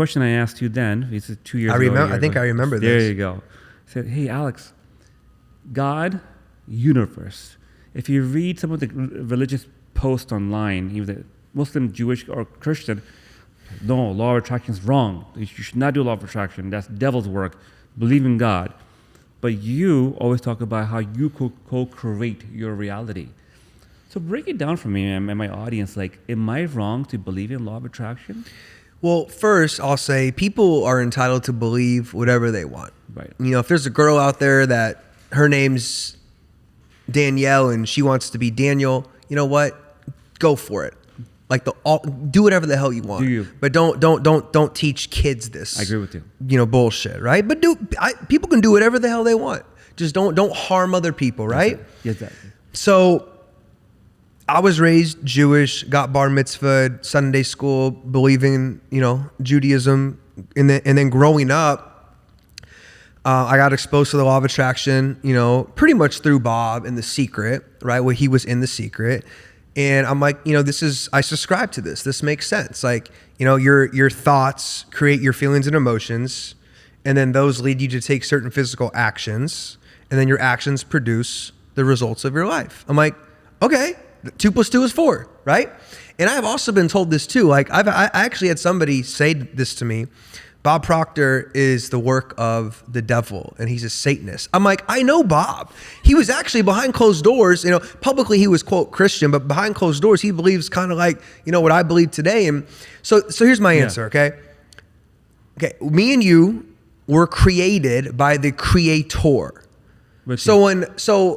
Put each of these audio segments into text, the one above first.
question I asked you then, it's 2 years I ago. remember. I think I remember this. There you go. I said, hey, Alex, God, universe. If you read some of the religious posts online, either Muslim, Jewish, or Christian, no, law of attraction is wrong. You should not do law of attraction. That's devil's work. Believe in God. But you always talk about how you co-create your reality. So break it down for me and my audience. Like, am I wrong to believe in law of attraction? Well, first, I'll say people are entitled to believe whatever they want. Right. You know, if there's a girl out there that her name's Danielle and she wants to be Daniel, you know what? Go for it. Like do whatever the hell you want. Do you? But don't teach kids this. I agree with you. You know, bullshit, right? But people can do whatever the hell they want. Just don't harm other people, right? Yes, exactly. So I was raised Jewish, got bar mitzvah, Sunday school, believing, you know, Judaism, and then growing up, I got exposed to the law of attraction, you know, pretty much through Bob in The Secret, right? Where he was in The Secret. And I'm like, you know, I subscribe to this. This makes sense. Like, you know, your thoughts create your feelings and emotions, and then those lead you to take certain physical actions, and then your actions produce the results of your life. I'm like, okay, 2 + 2 is 4, right? And I've also been told this too. Like, I actually had somebody say this to me. Bob Proctor is the work of the devil, and he's a Satanist. I'm like, I know Bob. He was actually behind closed doors. You know, publicly he was, quote, Christian, but behind closed doors, he believes kind of like, you know, what I believe today. And so here's my answer, okay? Okay, me and you were created by the Creator. So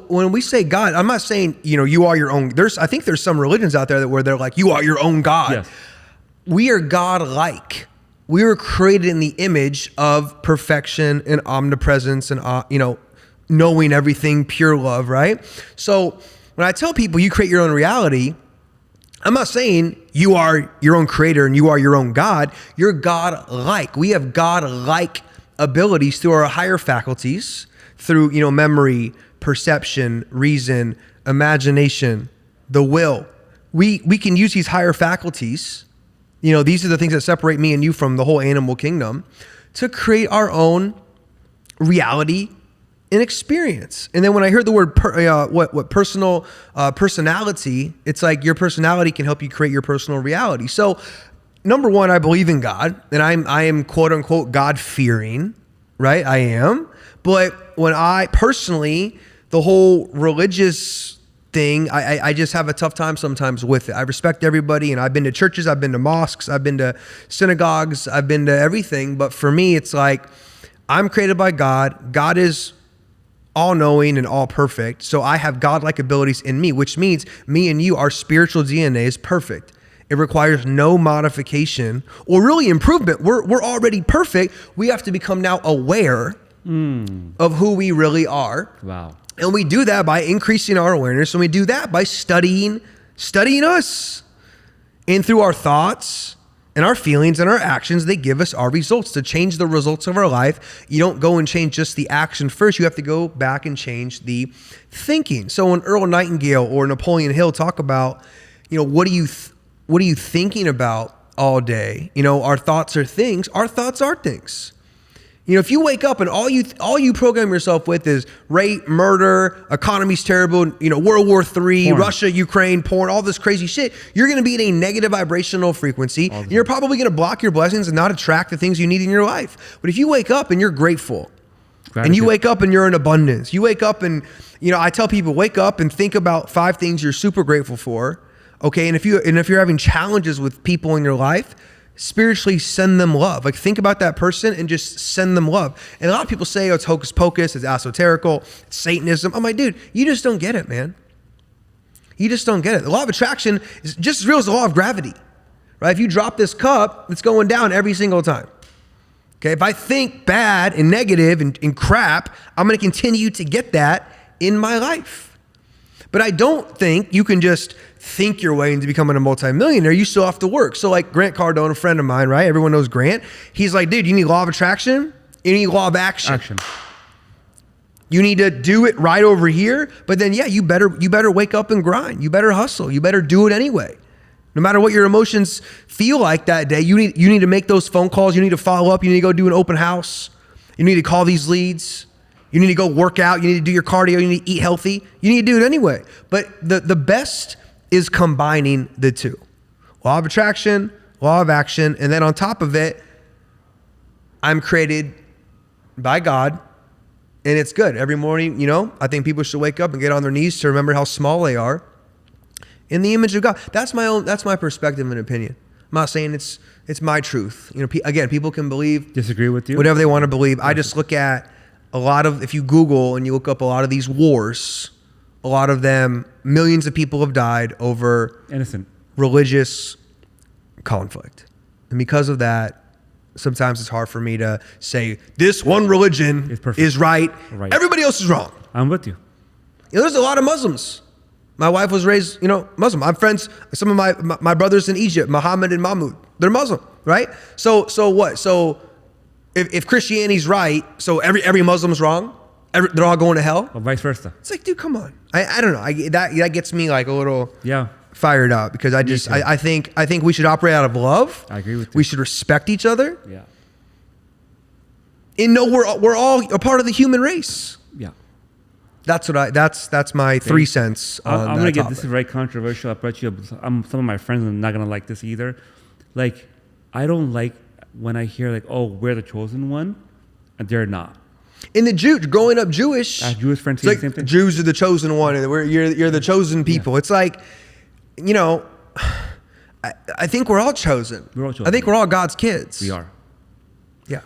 when we say God, I'm not saying, you know, you are your own. I think there's some religions out there where they're like, you are your own God. Yes. We are God-like. We were created in the image of perfection and omnipresence and, you know, knowing everything, pure love, right? So when I tell people you create your own reality, I'm not saying you are your own creator and you are your own God. You're God-like. We have God-like abilities through our higher faculties, through, you know, memory, perception, reason, imagination, the will. We can use these higher faculties. You know, these are the things that separate me and you from the whole animal kingdom, to create our own reality and experience. And then when I heard the word personality, it's like your personality can help you create your personal reality. So number one, I believe in God, and I am quote unquote God fearing, right? I am. But when I personally, the whole religious thing, I just have a tough time sometimes with it. I respect everybody, and I've been to churches, I've been to mosques, I've been to synagogues, I've been to everything. But for me, it's like, I'm created by God. God is all-knowing and all-perfect. So I have God-like abilities in me, which means me and you, our spiritual DNA is perfect. It requires no modification or really improvement. We're already perfect. We have to become now aware of who we really are. Wow. And we do that by increasing our awareness, and we do that by studying us. And through our thoughts and our feelings and our actions, they give us our results. To change the results of our life, you don't go and change just the action first. You have to go back and change the thinking. So when Earl Nightingale or Napoleon Hill talk about, you know, what are you thinking about all day? You know, our thoughts are things. Our thoughts are things. You know, if you wake up and all you program yourself with is rape, murder, economy's terrible, you know, World War III, porn. Russia, Ukraine, porn, all this crazy shit, you're going to be at a negative vibrational frequency. And you're probably going to block your blessings and not attract the things you need in your life. But if you wake up and you're grateful, and you wake up and you're in abundance, you wake up and, you know, I tell people, wake up and think about 5 things you're super grateful for. Okay. And if you're having challenges with people in your life, spiritually send them love. Like, think about that person and just send them love. And a lot of people say, oh, it's hocus pocus, it's esoterical, it's Satanism. I'm like, dude, you just don't get it, man. You just don't get it. The law of attraction is just as real as the law of gravity, right? If you drop this cup, it's going down every single time. Okay, if I think bad and negative and crap, I'm going to continue to get that in my life. But I don't think you can just think your way into becoming a multimillionaire. You still have to work. So like Grant Cardone, a friend of mine, right? Everyone knows Grant. He's like, dude, you need law of attraction. You need law of action. You need to do it right over here. But then, yeah, you better wake up and grind. You better hustle. You better do it anyway. No matter what your emotions feel like that day, you need to make those phone calls. You need to follow up. You need to go do an open house. You need to call these leads. You need to go work out. You need to do your cardio. You need to eat healthy. You need to do it anyway. But the best is combining the two. Law of attraction, law of action, and then on top of it, I'm created by God, and it's good. Every morning, I think people should wake up and get on their knees to remember how small they are in the image of God. That's my perspective and opinion. I'm not saying it's my truth. Again, people can disagree with you, whatever they want to believe. I just look at a lot of, if you Google and you look up a lot of these wars, a lot of them, millions of people have died over innocent religious conflict. And because of that, sometimes it's hard for me to say this one religion is right. Everybody else is wrong. I'm with you. There's a lot of Muslims. My wife was raised, Muslim. I'm friends, some of my brothers in Egypt, Muhammad and Mahmoud, they're Muslim, right? So what? So if Christianity's right, so every Muslim's wrong? They're all going to hell? Or vice versa. It's like, dude, come on. I don't know. That gets me like a little fired up, because I think we should operate out of love. I agree with you. We should respect each other. Yeah. And know we're all a part of the human race. Yeah. That's my 3 cents on that. I'm gonna get this is very controversial. I bet you some of my friends are not gonna like this either. Like, I don't like when I hear like, oh, we're the chosen one, and they're not. In the growing up Jewish, Jewish friends say the same thing. Jews are the chosen one, and you're the chosen people. Yeah. It's like, I think we're all chosen. We're all chosen. I think we're all God's kids. We are. Yeah.